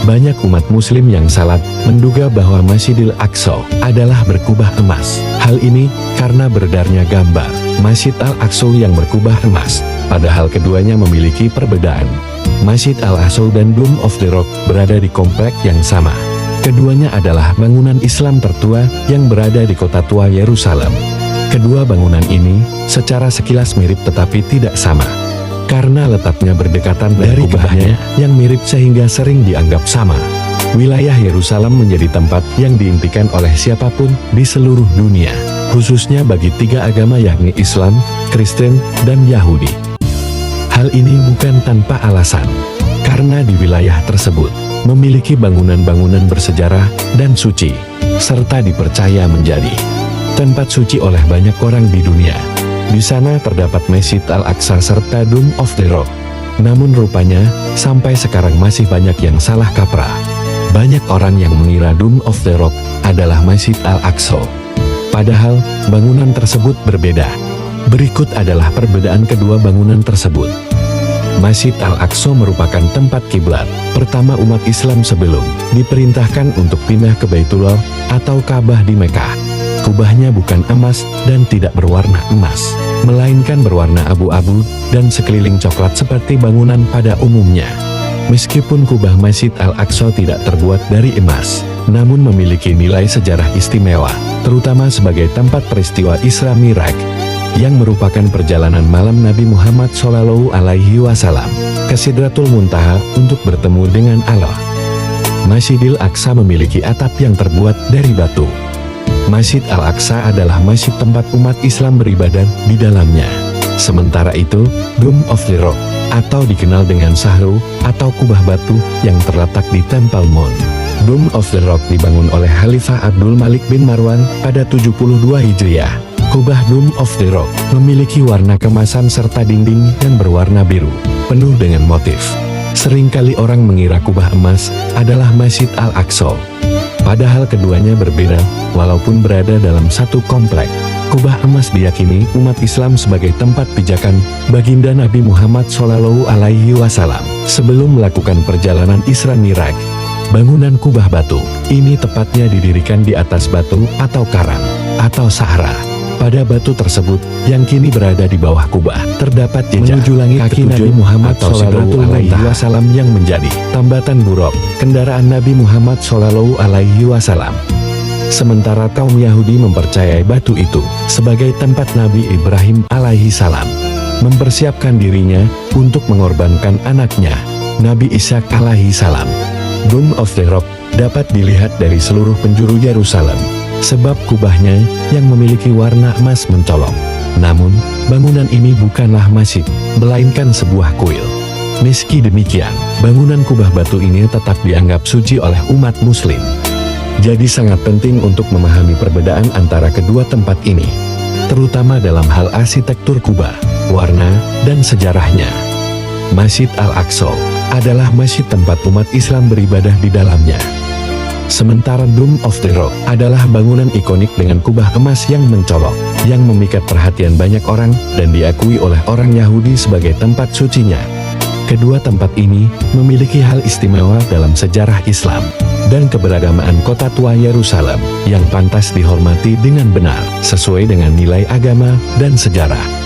Banyak umat muslim yang salah menduga bahwa Masjidil Aqsa adalah berkubah emas. Hal ini karena beredarnya gambar Masjid Al-Aqsa yang berkubah emas, padahal keduanya memiliki perbedaan. Masjid Al-Aqsa dan Dome of the Rock berada di komplek yang sama. Keduanya adalah bangunan Islam tertua yang berada di kota tua Yerusalem. Kedua bangunan ini secara sekilas mirip tetapi tidak sama, karena letaknya berdekatan dari kubahnya yang mirip sehingga sering dianggap sama. Wilayah Yerusalem menjadi tempat yang diimpikan oleh siapapun di seluruh dunia, khususnya bagi tiga agama yakni Islam, Kristen, dan Yahudi. Hal ini bukan tanpa alasan, karena di wilayah tersebut memiliki bangunan-bangunan bersejarah dan suci, serta dipercaya menjadi tempat suci oleh banyak orang di dunia. Di sana terdapat Masjid Al-Aqsa serta Dome of the Rock. Namun rupanya, sampai sekarang masih banyak yang salah kaprah. Banyak orang yang mengira Dome of the Rock adalah Masjid Al-Aqsa. Padahal, bangunan tersebut berbeda. Berikut adalah perbedaan kedua bangunan tersebut. Masjid Al-Aqsa merupakan tempat kiblat pertama umat Islam sebelum diperintahkan untuk pindah ke Baitullah atau Ka'bah di Mekah. Kubahnya bukan emas dan tidak berwarna emas, melainkan berwarna abu-abu dan sekeliling coklat seperti bangunan pada umumnya. Meskipun kubah Masjid Al-Aqsa tidak terbuat dari emas, namun memiliki nilai sejarah istimewa, terutama sebagai tempat peristiwa Isra Mi'raj, yang merupakan perjalanan malam Nabi Muhammad SAW ke Sidratul Muntaha untuk bertemu dengan Allah. Masjidil Aqsa memiliki atap yang terbuat dari batu. Masjid Al-Aqsa adalah masjid tempat umat Islam beribadah di dalamnya. Sementara itu, Dome of the Rock, atau dikenal dengan Sahru, atau kubah batu yang terletak di Temple Mount. Dome of the Rock dibangun oleh Khalifah Abdul Malik bin Marwan pada 72 Hijriah. Kubah Dome of the Rock memiliki warna kemasan serta dinding yang berwarna biru, penuh dengan motif. Seringkali orang mengira kubah emas adalah Masjid Al-Aqsa. Padahal keduanya berbeda, walaupun berada dalam satu komplek. Kubah emas diyakini umat Islam sebagai tempat pijakan baginda Nabi Muhammad SAW sebelum melakukan perjalanan Isra Mi'raj. Bangunan kubah batu ini tepatnya didirikan di atas batu atau karang atau sahara. Pada batu tersebut yang kini berada di bawah kubah terdapat jejak menuju langit kaki Nabi Muhammad SAW yang menjadi tambatan buruk kendaraan Nabi Muhammad SAW. Sementara kaum Yahudi mempercayai batu itu sebagai tempat Nabi Ibrahim alaihissalam mempersiapkan dirinya untuk mengorbankan anaknya Nabi Ishak alaihissalam. Dome of the Rock dapat dilihat dari seluruh penjuru Yerusalem, sebab kubahnya yang memiliki warna emas mencolok. Namun, bangunan ini bukanlah masjid, melainkan sebuah kuil. Meski demikian, bangunan kubah batu ini tetap dianggap suci oleh umat muslim. Jadi sangat penting untuk memahami perbedaan antara kedua tempat ini, terutama dalam hal arsitektur kubah, warna, dan sejarahnya. Masjid Al-Aqsa adalah masjid tempat umat Islam beribadah di dalamnya. Sementara Dome of the Rock adalah bangunan ikonik dengan kubah emas yang mencolok, yang memikat perhatian banyak orang dan diakui oleh orang Yahudi sebagai tempat sucinya. Kedua tempat ini memiliki hal istimewa dalam sejarah Islam dan keberagamaan kota tua Yerusalem yang pantas dihormati dengan benar, sesuai dengan nilai agama dan sejarah.